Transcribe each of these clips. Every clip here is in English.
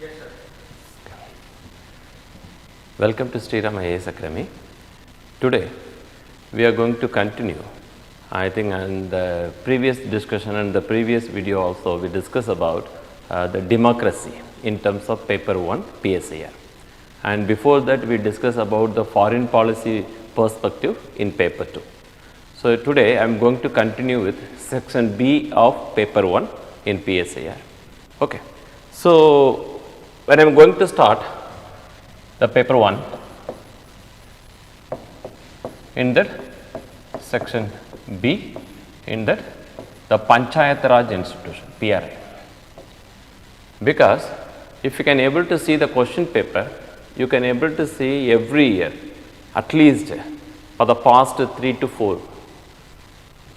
Yes, sir. Welcome to Sriram IAS Academy. Today we are going to continue. I think in the previous discussion and the previous video also we discussed about the democracy in terms of paper 1 PSAR, and before that we discussed about the foreign policy perspective in paper 2. So today I am going to continue with section B of paper 1 in PSAR. Okay. So when I am going to start the paper 1 in that section B, in that the Panchayat Raj institution PRI, because if you can able to see the question paper, you can able to see every year at least for the past 3 to 4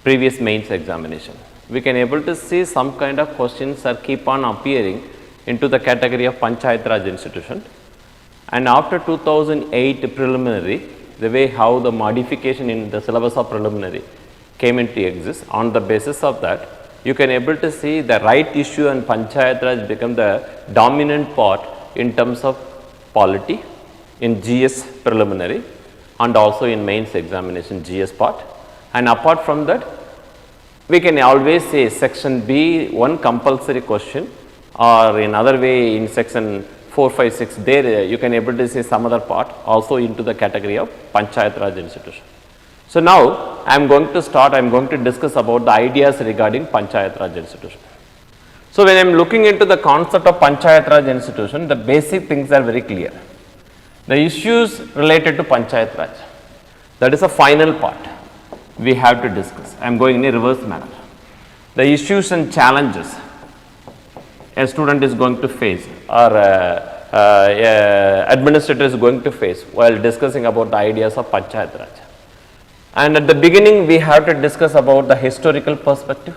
previous mains examination, we can able to see some kind of questions are keep on appearing into the category of Panchayat Raj institution. And after 2008 preliminary, the way how the modification in the syllabus of preliminary came into exist, on the basis of that you can able to see the right issue and Panchayat Raj become the dominant part in terms of polity in GS preliminary and also in mains examination GS part. And apart from that, we can always say section B one compulsory question, or in other way in section 4, 5, 6 there you can able to see some other part also into the category of Panchayat Raj institution. So now I am going to start, I am going to discuss about the ideas regarding Panchayat Raj institution. So when I am looking into the concept of Panchayat Raj institution, the basic things are very clear. The issues related to Panchayat Raj, that is a final part we have to discuss. I am going in a reverse manner. The issues and challenges a student is going to face, or administrator is going to face while discussing about the ideas of Panchayat Raj. And at the beginning we have to discuss about the historical perspective,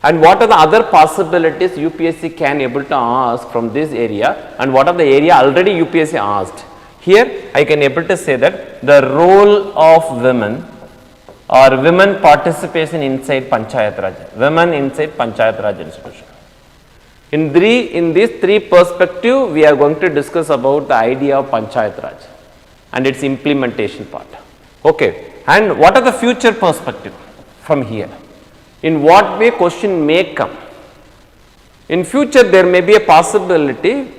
and what are the other possibilities UPSC can able to ask from this area, and what are the area already UPSC asked. Here I can able to say that the role of women or women participation inside Panchayat Raj, women inside Panchayat Raj institution. In these three perspective, we are going to discuss about the idea of Panchayat Raj and its implementation part. Okay. And what are the future perspective from here? In what way question may come? In future, there may be a possibility,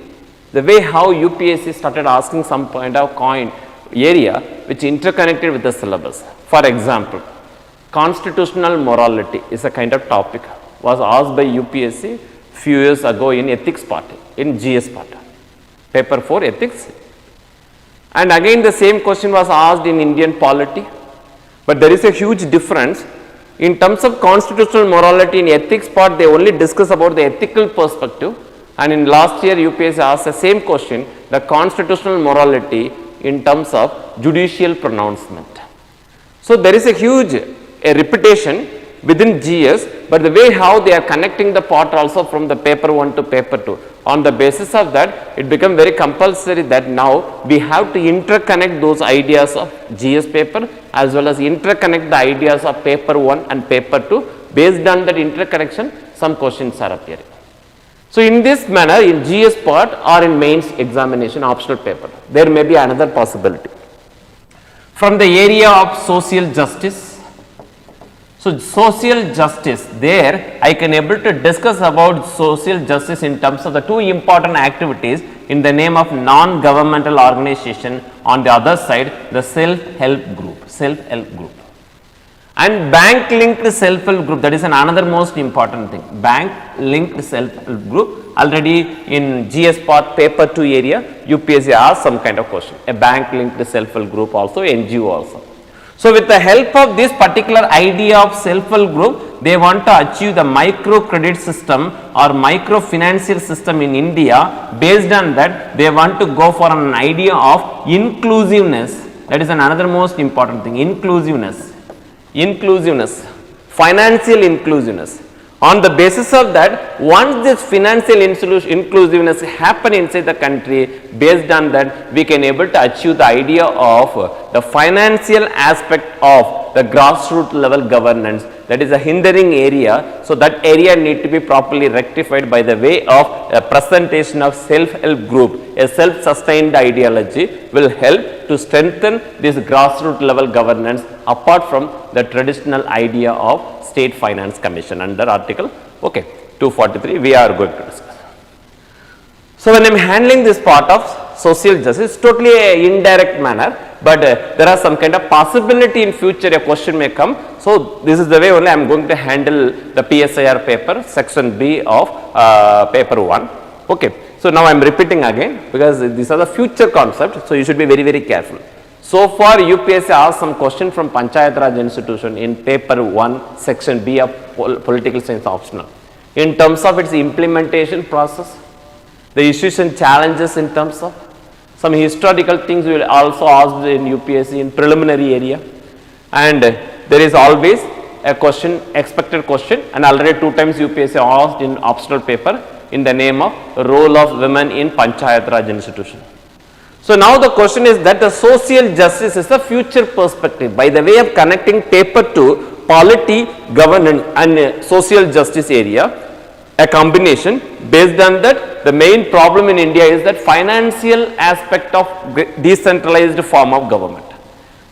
the way how UPSC started asking some kind of coin area which interconnected with the syllabus. For example, constitutional morality is a kind of topic was asked by UPSC few years ago in ethics part, in GS part, paper 4 ethics, and again the same question was asked in Indian polity, but there is a huge difference. In terms of constitutional morality in ethics part, they only discuss about the ethical perspective, and in last year UPSC asked the same question, the constitutional morality in terms of judicial pronouncement. So there is a huge repetition within GS, but the way how they are connecting the part also from the paper 1 to paper 2, on the basis of that it become very compulsory that now we have to interconnect those ideas of GS paper as well as interconnect the ideas of paper 1 and paper 2. Based on that interconnection, some questions are appearing. So in this manner, in GS part or in mains examination optional paper, there may be another possibility. From the area of social justice, so social justice, there I can able to discuss about social justice in terms of the two important activities in the name of non-governmental organization, on the other side the self-help group, and bank linked self-help group, that is another most important thing, bank linked self-help group. Already in GS part paper 2 area UPSC asked some kind of question, a bank linked self-help group also, NGO also. So with the help of this particular idea of self-help group, they want to achieve the micro credit system or micro financial system in India. Based on that, they want to go for an idea of inclusiveness, that is another most important thing, inclusiveness, financial inclusiveness. On the basis of that, once this financial inclusiveness happen inside the country, based on that we can able to achieve the idea of the financial aspect of the grassroots level governance that is a hindering area. So, that area need to be properly rectified by the way of a presentation of self-help group. A self-sustained ideology will help to strengthen this grassroots level governance apart from the traditional idea of State Finance Commission under article 243 we are going to discuss. So, when I am handling this part of social justice, it's totally a indirect manner, but there are some kind of possibility in future a question may come. So, this is the way only I am going to handle the PSIR paper section B of paper 1. Okay. So, now I am repeating again because these are the future concepts. So, you should be very, very careful. So far UPSC asked some question from Panchayat Raj institution in paper 1 section B of political science optional. In terms of its implementation process, the issues and challenges in terms of some historical things we will also ask in UPSC in preliminary area, and there is always a question, expected question, and already 2 times UPSC asked in optional paper in the name of role of women in Panchayat Raj institution. So now the question is that the social justice is a future perspective by the way of connecting paper 2 polity, governance and social justice area, a combination. Based on that, the main problem in India is that financial aspect of decentralized form of government.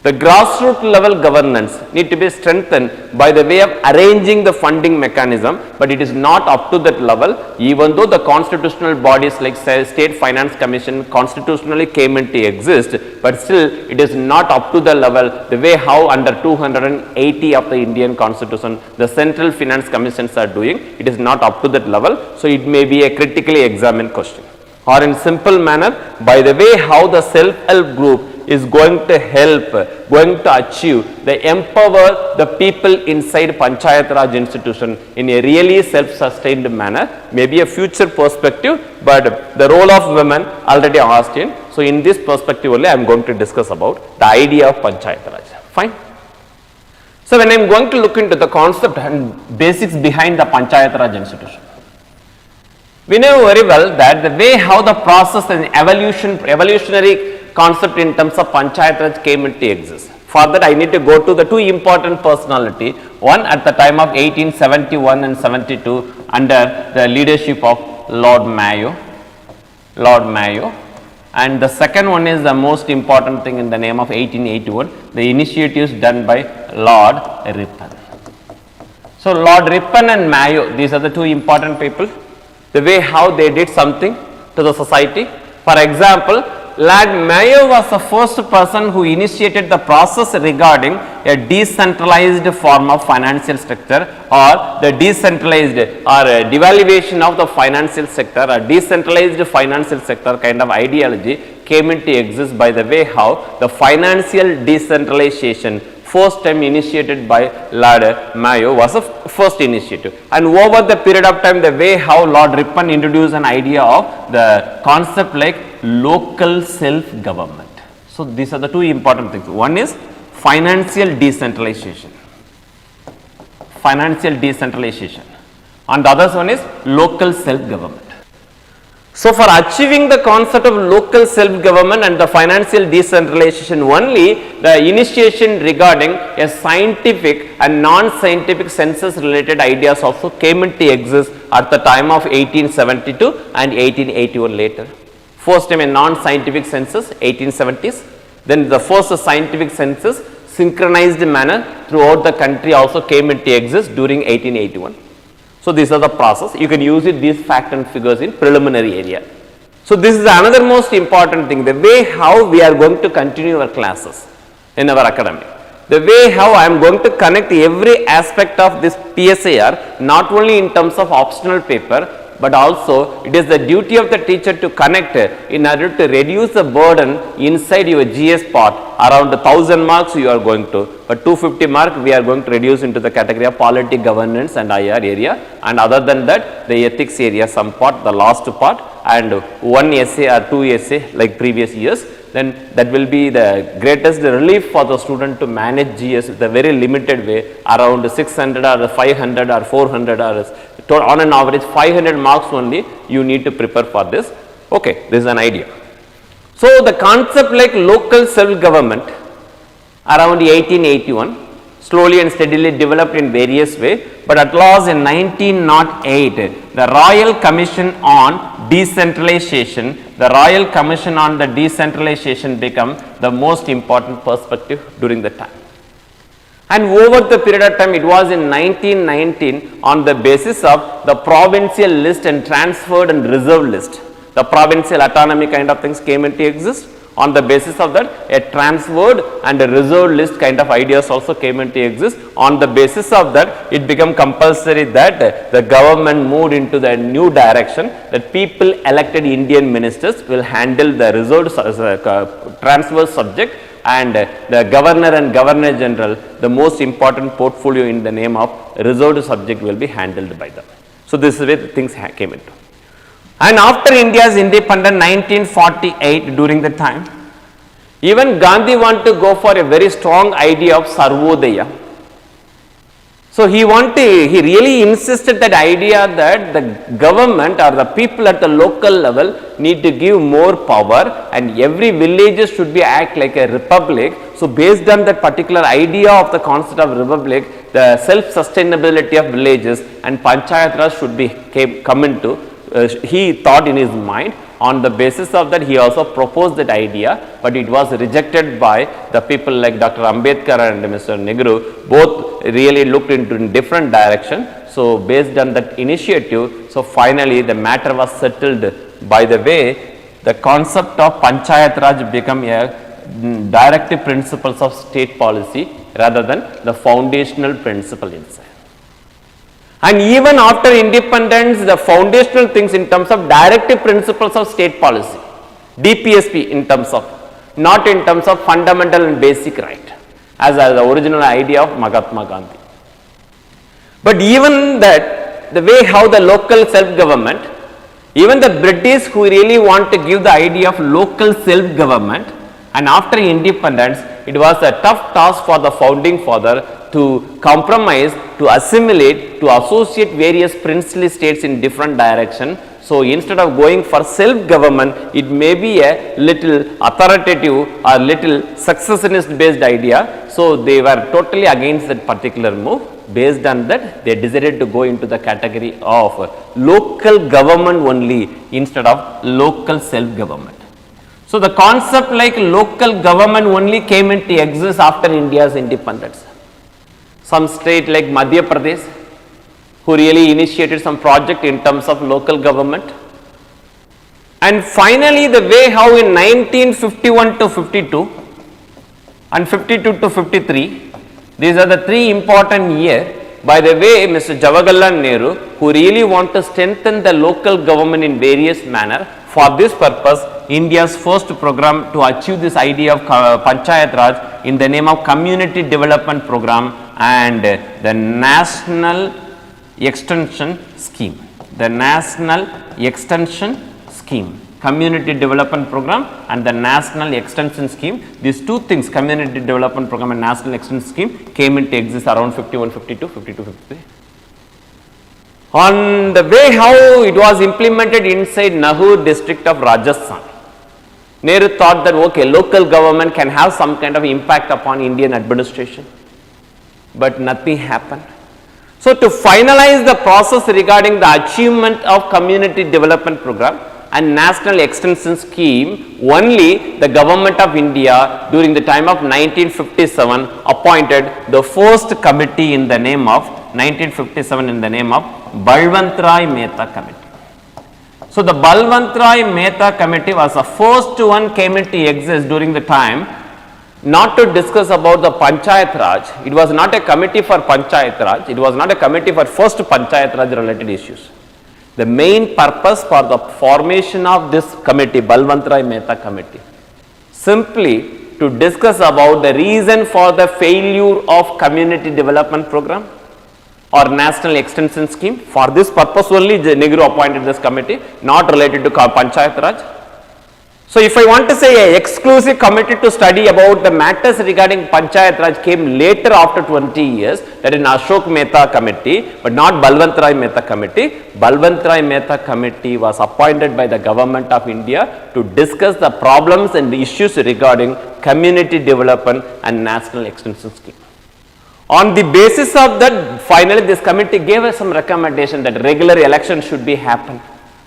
The grassroots level governance need to be strengthened by the way of arranging the funding mechanism, but it is not up to that level, even though the constitutional bodies like State Finance Commission constitutionally came into exist, but still it is not up to the level the way how under 280 of the Indian Constitution the Central Finance Commissions are doing. It is not up to that level, so it may be a critically examined question. Or in simple manner, by the way how the self-help group is going to help, going to achieve, the empower the people inside Panchayat Raj institution in a really self-sustained manner, maybe a future perspective, but the role of women already asked in. So, in this perspective only I am going to discuss about the idea of Panchayat Raj. Fine. So, when I am going to look into the concept and basics behind the Panchayat Raj institution, we know very well that the way how the process and evolutionary concept in terms of Panchayat Raj came into exist. For that I need to go to the 2 important personality, one at the time of 1871 and 72 under the leadership of Lord Mayo, and the second one is the most important thing in the name of 1881, the initiatives done by Lord Ripon. So, Lord Ripon and Mayo, these are the 2 important people, the way how they did something to the society. For example, Lord Mayo was the first person who initiated the process regarding a decentralized form of financial structure, or the decentralized or devaluation of the financial sector, or decentralized financial sector kind of ideology came into exist by the way how the financial decentralization first time initiated by Lord Mayo was a first initiative, and over the period of time the way how Lord Ripon introduced an idea of the concept like local self-government. So, these are the 2 important things. One is financial decentralization, and the other one is local self-government. So, for achieving the concept of local self-government and the financial decentralization only, the initiation regarding a scientific and non-scientific census related ideas also came into exist at the time of 1872 and 1881 later. First time a non-scientific census 1870s, then the first scientific census synchronized manner throughout the country also came into exist during 1881. So, these are the process, you can use it these fact and figures in preliminary area. So, this is another most important thing, the way how we are going to continue our classes in our academy. The way how I am going to connect every aspect of this PSIR, not only in terms of optional paper, but also it is the duty of the teacher to connect in order to reduce the burden inside your GS part. Around 1000 marks you are going to, but 250 mark we are going to reduce into the category of polity, governance and IR area, and other than that the ethics area some part, the last part, and 1 essay or 2 essay like previous years. Then that will be the greatest relief for the student to manage GS the very limited way, around 600 or 500 or 400 or on an average 500 marks only you need to prepare for this. Okay, this is an idea. So, the concept like local self-government around 1881. slowly and steadily developed in various ways, but at last in 1908, the Royal Commission on Decentralization, became the most important perspective during the time. And over the period of time, it was in 1919 on the basis of the provincial list and transferred and reserved list. The provincial autonomy kind of things came into exist. On the basis of that, a transferred and a reserved list kind of ideas also came into exist. On the basis of that, it became compulsory that the government moved into the new direction that people elected Indian ministers will handle the reserved transfer subject, and the governor and governor general, the most important portfolio in the name of reserved subject, will be handled by them. So this is where things came into. And after India's independence 1948, during the time, even Gandhi wanted to go for a very strong idea of Sarvodaya. So he really insisted that idea that the government or the people at the local level need to give more power, and every village should be act like a republic. So based on that particular idea of the concept of republic, the self-sustainability of villages and Panchayat Raj should be come into. He thought in his mind. On the basis of that, he also proposed that idea, but it was rejected by the people like Dr. Ambedkar and Mr. Nehru. Both really looked into different direction. So based on that initiative, so finally the matter was settled. By the way, the concept of Panchayat Raj became a directive principles of state policy rather than the foundational principle inside. And even after independence, the foundational things in terms of directive principles of state policy, DPSP in terms of, not in terms of fundamental and basic right, as the original idea of Mahatma Gandhi. But even that, the way how the local self-government, even the British who really want to give the idea of local self-government, and after independence, it was a tough task for the founding father to compromise, to assimilate, to associate various princely states in different direction. So instead of going for self-government, it may be a little authoritative or little successionist based idea. So they were totally against that particular move. Based on that, they decided to go into the category of local government only instead of local self-government. So the concept like local government only came into existence after India's independence. Some state like Madhya Pradesh, who really initiated some project in terms of local government. And finally, the way how in 1951 to 52 and 52 to 53, these are the three important years. By the way, Mr. Jawaharlal Nehru, who really want to strengthen the local government in various manner, for this purpose, India's first program to achieve this idea of Panchayat Raj in the name of Community Development Program and the National Extension Scheme. The National Extension Scheme, Community Development Program and the National Extension Scheme. These two things, Community Development Program and National Extension Scheme, came into existence around 51, 52, 52, 53. On the way how it was implemented inside Nahur district of Rajasthan, Nehru thought that okay, local government can have some kind of impact upon Indian administration, but nothing happened. So to finalize the process regarding the achievement of Community Development Program and National Extension Scheme, only the government of India during the time of 1957 appointed the first committee in the name of 1957 in the name of Balwantrai Mehta Committee. So the Balwantrai Mehta Committee was the first one came into exist during the time, not to discuss about the Panchayat Raj. It was not a committee for Panchayat Raj. It was not a committee for first Panchayat Raj related issues. The main purpose for the formation of this committee, Balwantrai Mehta Committee, simply to discuss about the reason for the failure of Community Development Program or National Extension Scheme. For this purpose only Nehru appointed this committee, not related to Panchayat Raj. So if I want to say an exclusive committee to study about the matters regarding Panchayat Raj came later after 20 years, that is Ashok Mehta Committee, but not Balwantrai Mehta Committee. Balwantrai Mehta Committee was appointed by the government of India to discuss the problems and the issues regarding community development and national extension scheme. On the basis of that, finally this committee gave us some recommendation that regular election should be happen.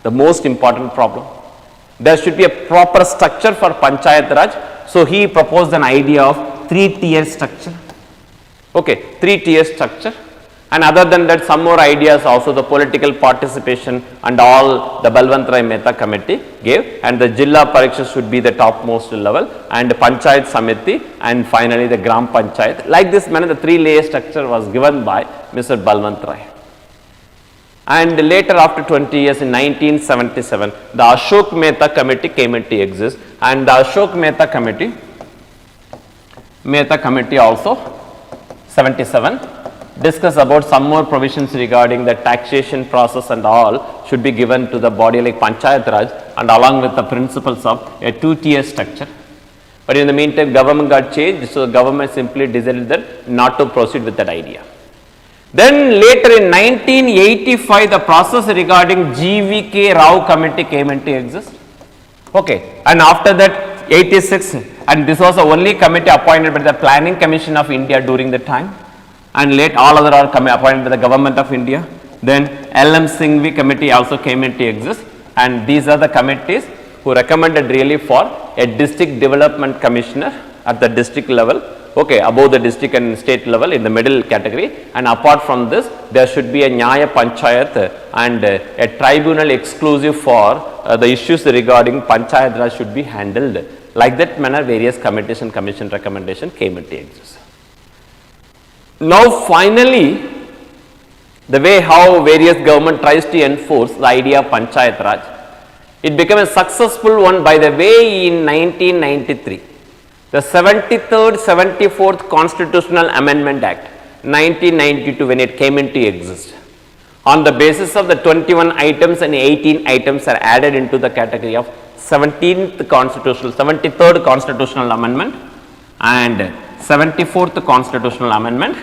The most important problem. There should be a proper structure for Panchayat Raj. So he proposed an idea of 3-tier structure. Okay, 3-tier structure. And other than that, some more ideas also, the political participation and all the Balwant Rai Mehta committee gave, and the Jilla Pariksha should be the topmost level, and Panchayat Samiti, and finally the Gram Panchayat. Like this manner, the 3-layer structure was given by Mr. Balwant Rai. And later, after 20 years, in 1977, the Ashok Mehta committee came into existence, and the Ashok Mehta committee also 77 discuss about some more provisions regarding the taxation process and all should be given to the body like Panchayat Raj, and along with the principles of a 2-tier structure. But in the meantime, government got changed, so the government simply decided that not to proceed with that idea. Then later in 1985, the process regarding GVK Rao committee came into existence. Okay, and after that 86, and this was the only committee appointed by the Planning Commission of India during the time, and late all other are appointed by the Government of India. Then LM Singhvi committee also came into existence, and these are the committees who recommended really for a district development commissioner at the district level, okay, above the district and state level in the middle category, and apart from this there should be a Nyaya Panchayat and a tribunal exclusive for the issues regarding Panchayat Raj should be handled. Like that manner, various committees and commission recommendation came into existence. Now finally, the way how various government tries to enforce the idea of Panchayat Raj, it became a successful one by the way in 1993. The 73rd, 74th Constitutional Amendment Act, 1992, when it came into existence. On the basis of the 21 items and 18 items are added into the category of 73rd Constitutional Amendment and 74th Constitutional Amendment,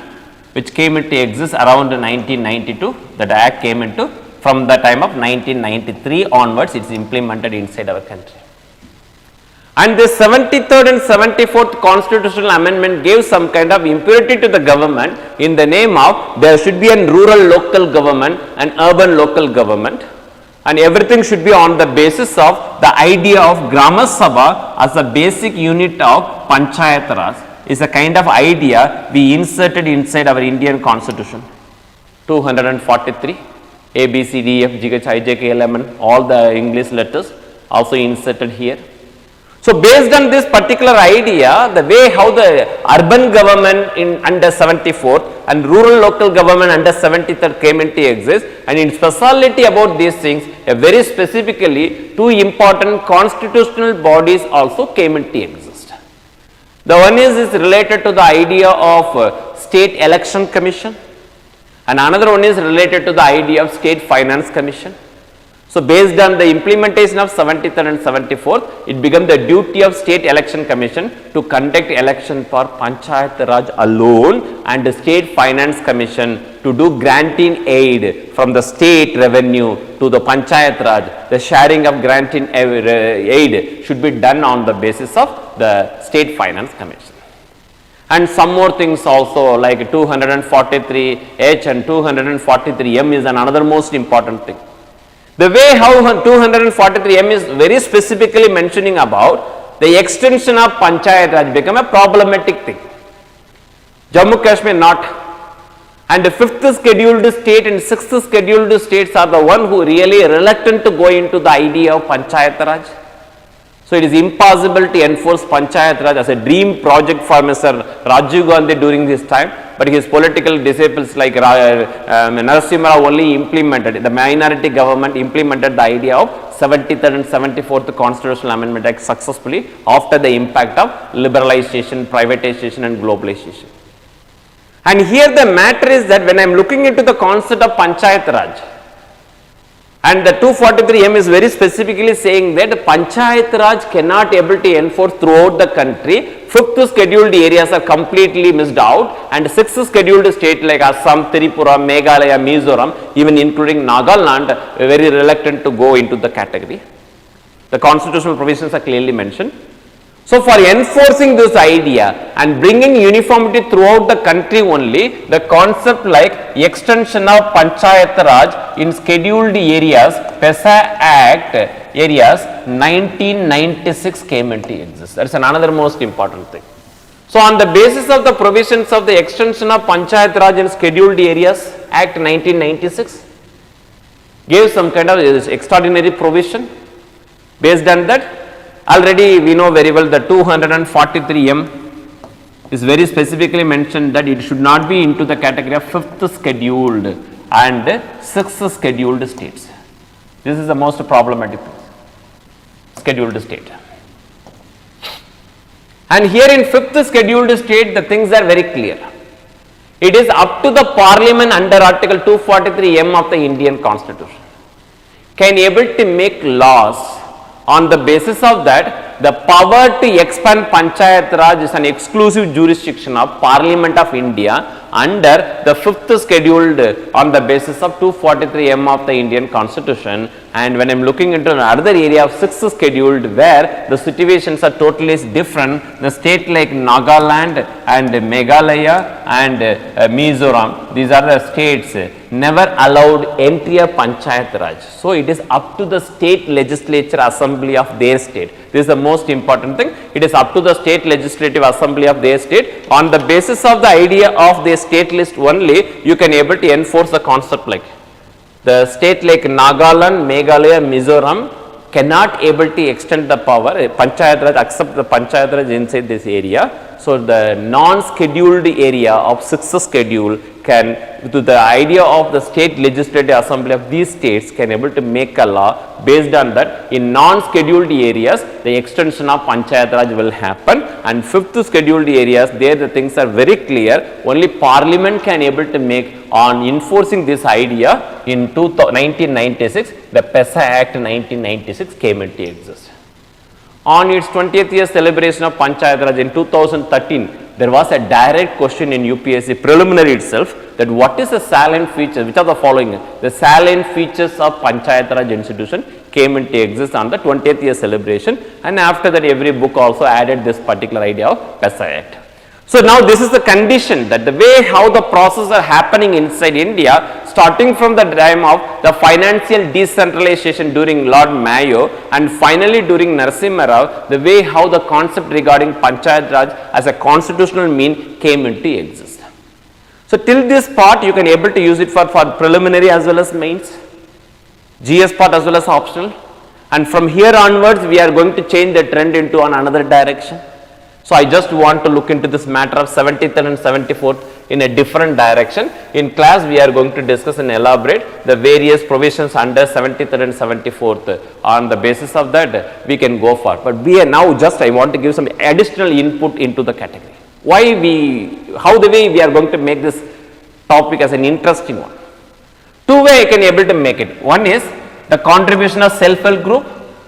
which came into existence around 1992. That act came into from the time of 1993 onwards, it is implemented inside our country. And this 73rd and 74th Constitutional Amendment gave some kind of impurity to the government in the name of there should be a rural local government and urban local government, and everything should be on the basis of the idea of Grama Sabha as a basic unit of Panchayat Raj is a kind of idea we inserted inside our Indian Constitution. 243 A, B, C, D, F, G, H, I, J, K, L, M, N, all the English letters also inserted here. So based on this particular idea, the way how the urban government in under 74th and rural local government under 73rd came into exist, and in speciality about these things, a very specifically two important constitutional bodies also came into exist. The one is related to the idea of State Election Commission, and another one is related to the idea of State Finance Commission. So based on the implementation of 73rd and 74th, it became the duty of State Election Commission to conduct election for Panchayat Raj alone, and the State Finance Commission to do granting aid from the state revenue to the Panchayat Raj. The sharing of granting aid should be done on the basis of the State Finance Commission. And some more things also like 243H and 243M is another most important thing. The way how 243M is very specifically mentioning about the extension of Panchayat Raj become a problematic thing. Jammu Kashmir not, and the 5th scheduled state and 6th scheduled states are the one who really reluctant to go into the idea of Panchayat Raj. So it is impossible to enforce Panchayat Raj as a dream project for Mr. Rajiv Gandhi during this time, but his political disciples like Narasimha Rao only implemented, the minority government implemented the idea of 73rd and 74th Constitutional Amendment Act successfully after the impact of liberalization, privatization and globalization. And here the matter is that when I am looking into the concept of Panchayat Raj, and the 243M is very specifically saying that Panchayat Raj cannot able to enforce throughout the country. 5th scheduled areas are completely missed out, and 6th scheduled state like Assam, Tripura, Meghalaya, Mizoram, even including Nagaland, are very reluctant to go into the category. The constitutional provisions are clearly mentioned. So for enforcing this idea and bringing uniformity throughout the country only, the concept like extension of Panchayat Raj in scheduled areas, PESA Act areas 1996 came into existence. That is another most important thing. So on the basis of the provisions of the extension of Panchayat Raj in scheduled areas, Act 1996 gave some kind of extraordinary provision. Based on that, already we know very well the 243M is very specifically mentioned that it should not be into the category of 5th scheduled and 6th scheduled states. This is the most problematic scheduled state. And here in 5th scheduled state, the things are very clear. It is up to the parliament under Article 243M of the Indian Constitution can able to make laws. On the basis of that, the power to expand Panchayat Raj is an exclusive jurisdiction of Parliament of India under the 5th scheduled on the basis of 243M of the Indian Constitution. And when I am looking into another area of 6th scheduled where the situations are totally different, the state like Nagaland and Meghalaya and Mizoram, these are the states never allowed entry of Panchayat Raj. So it is up to the state legislature assembly of their state. This is the most important thing. It is up to the state legislative assembly of their state. On the basis of the idea of their state list only, you can able to enforce the concept like the state like Nagaland, Meghalaya, Mizoram cannot able to extend the power, Panchayat Raj accept the Panchayat Raj inside this area. So the non-scheduled area of 6th schedule can, to the idea of the state legislative assembly of these states can able to make a law based on that in non-scheduled areas the extension of Panchayat Raj will happen, and 5th scheduled areas there the things are very clear, only parliament can able to make on enforcing this idea in 1996 the PESA Act 1996 came into existence. On its 20th year celebration of Panchayat Raj in 2013, there was a direct question in UPSC preliminary itself that what is the salient features, which are the following, the salient features of Panchayat Raj institution came into existence on the 20th year celebration, and after that every book also added this particular idea of PESA Act. So now this is the condition that the way how the process are happening inside India, starting from the time of the financial decentralization during Lord Mayo and finally during Narasimha Rao, the way how the concept regarding Panchayat Raj as a constitutional mean came into existence. So till this part you can able to use it for preliminary as well as mains, GS part as well as optional, and from here onwards we are going to change the trend into another direction. So I just want to look into this matter of 73rd and 74th in a different direction. In class we are going to discuss and elaborate the various provisions under 73rd and 74th. On the basis of that we can go for. But we are now just I want to give some additional input into the category. How the way we are going to make this topic as an interesting one. Two ways I can able to make it. One is the contribution of self-help group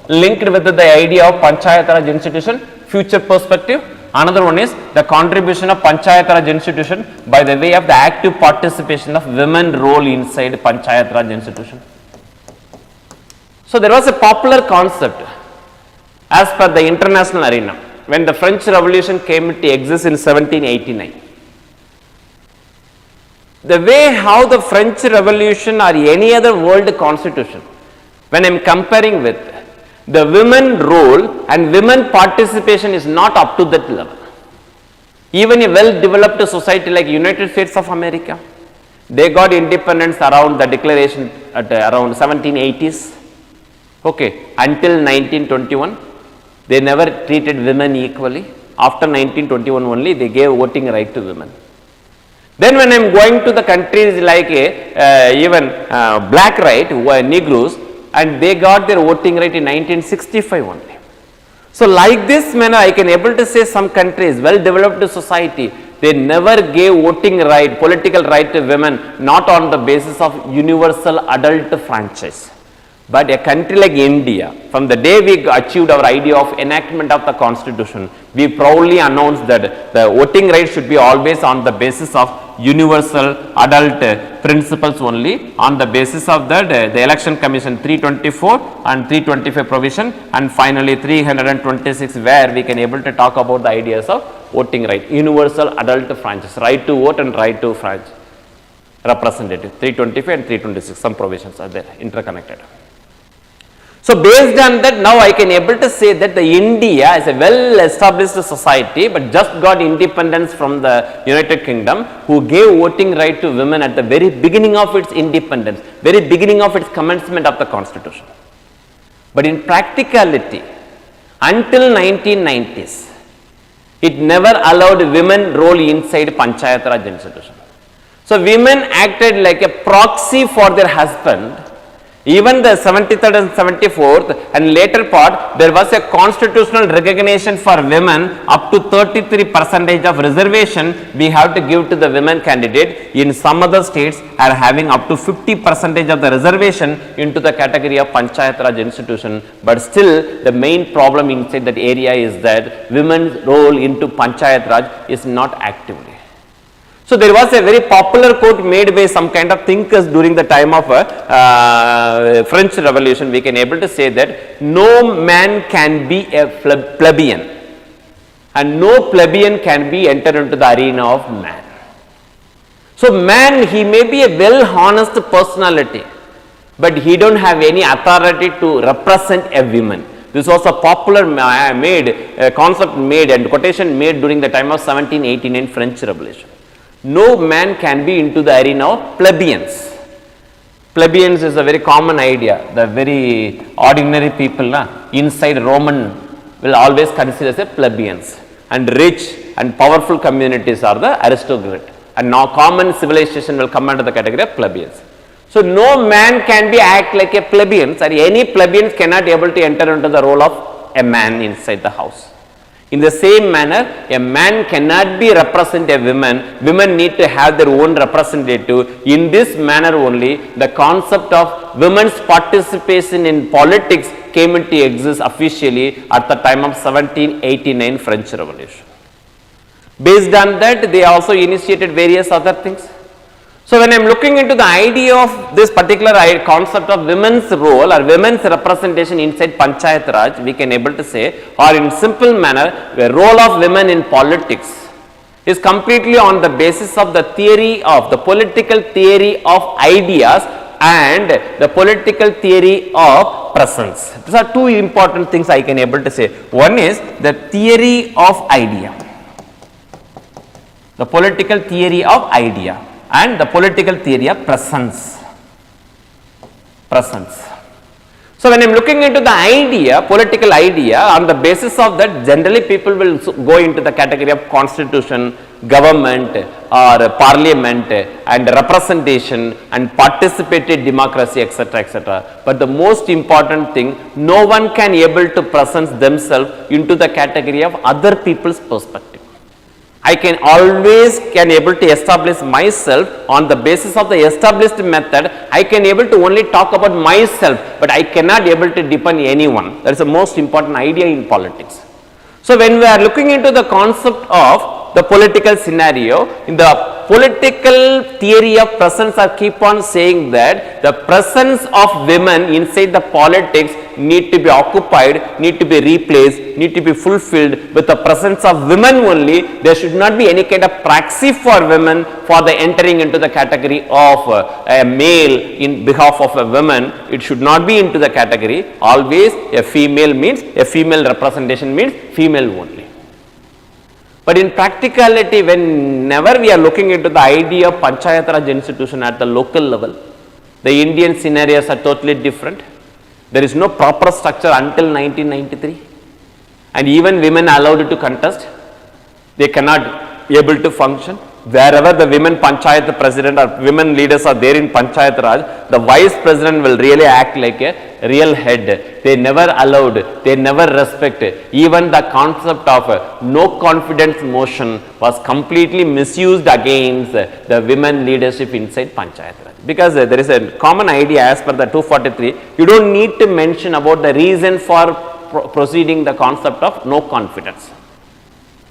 linked with the idea of Panchayat Raj institution, future perspective. Another one is the contribution of Panchayat Raj institution by the way of the active participation of women role inside Panchayat Raj institution. So there was a popular concept as per the international arena when the French Revolution came to exist in 1789. The way how the French Revolution or any other world constitution, when I am comparing with, the women role and women participation is not up to that level. Even a well developed society like United States of America, they got independence around the declaration at around 1780s, okay, until 1921 they never treated women equally. After 1921 only they gave voting right to women. Then when I am going to the countries like even black right who are Negroes, and they got their voting right in 1965 only. So like this manner I can able to say some countries, well developed society, they never gave voting right, political right to women not on the basis of universal adult franchise. But a country like India, from the day we achieved our idea of enactment of the constitution, we proudly announced that the voting right should be always on the basis of universal adult principles only. On the basis of that, the election commission 324 and 325 provision, and finally 326 where we can able to talk about the ideas of voting right, universal adult franchise, right to vote and right to franchise representative, 325 and 326, some provisions are there interconnected. So based on that, now I can able to say that the India is a well established society, but just got independence from the United Kingdom, who gave voting right to women at the very beginning of its independence, very beginning of its commencement of the constitution. But in practicality, until 1990s, it never allowed women role inside Panchayat Raj institution. So women acted like a proxy for their husband. Even the 73rd and 74th and later part, there was a constitutional recognition for women up to 33% of reservation we have to give to the women candidate. In some other states are having up to 50% of the reservation into the category of Panchayat Raj institution, but still the main problem inside that area is that women's role into Panchayat Raj is not actively. So there was a very popular quote made by some kind of thinkers during the time of French Revolution. We can able to say that no man can be a plebeian and no plebeian can be entered into the arena of man. So man, he may be a well honest personality, but he don't have any authority to represent a woman. This was a popular concept made and quotation made during the time of 1789 French Revolution. No man can be into the arena of plebeians. Plebeians is a very common idea. The very ordinary people inside Roman will always consider as a plebeians, and rich and powerful communities are the aristocrat, and now common civilization will come under the category of plebeians. So no man can be act like a plebeians, or any plebeians cannot able to enter into the role of a man inside the house. In the same manner, a man cannot be represent a woman, women need to have their own representative. In this manner only, the concept of women's participation in politics came into existence officially at the time of 1789 French Revolution. Based on that, they also initiated various other things. So when I am looking into the idea of this particular concept of women's role or women's representation inside Panchayat Raj, we can able to say, or in simple manner, the role of women in politics is completely on the basis of the theory of the political theory of ideas and the political theory of presence. These are two important things I can able to say. One is the theory of idea, the political theory of idea, and the political theory of presence. So when I am looking into the idea, political idea, on the basis of that, generally people will go into the category of constitution, government or parliament and representation and participated democracy, etc., etc. But the most important thing, no one can able to present themselves into the category of other people's perspective. I can always able to establish myself on the basis of the established method. I can able to only talk about myself, but I cannot able to depend anyone. That is the most important idea in politics. So when we are looking into the concept of the political scenario, in the political theory of presence, I keep on saying that the presence of women inside the politics need to be occupied, need to be replaced, need to be fulfilled with the presence of women only. There should not be any kind of proxy for women for the entering into the category of a male in behalf of a woman. It should not be into the category. Always a female means a female representation means female only. But in practicality, whenever we are looking into the idea of Panchayat Raj institution at the local level, the Indian scenarios are totally different. There is no proper structure until 1993, and even women allowed to contest, they cannot able to function. Wherever the women Panchayat president or women leaders are there in Panchayat Raj, the vice president will really act like a real head. They never allowed, they never respect. Even the concept of no confidence motion was completely misused against the women leadership inside Panchayat Raj. Because there is a common idea as per the 243, you don't need to mention about the reason for proceeding the concept of no confidence.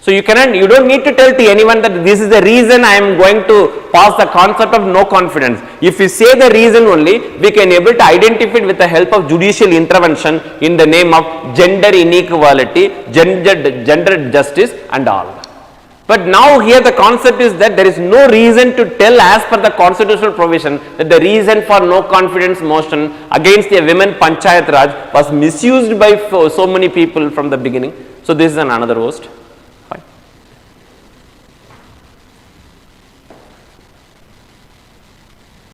So So you don't need to tell to anyone that this is the reason I am going to pass the concept of no confidence. If you say the reason only, we can able to identify it with the help of judicial intervention in the name of gender inequality, gender justice and all. But now here the concept is that there is no reason to tell as per the constitutional provision that the reason for no confidence motion against a women Panchayat Raj was misused by so many people from the beginning. So this is another host.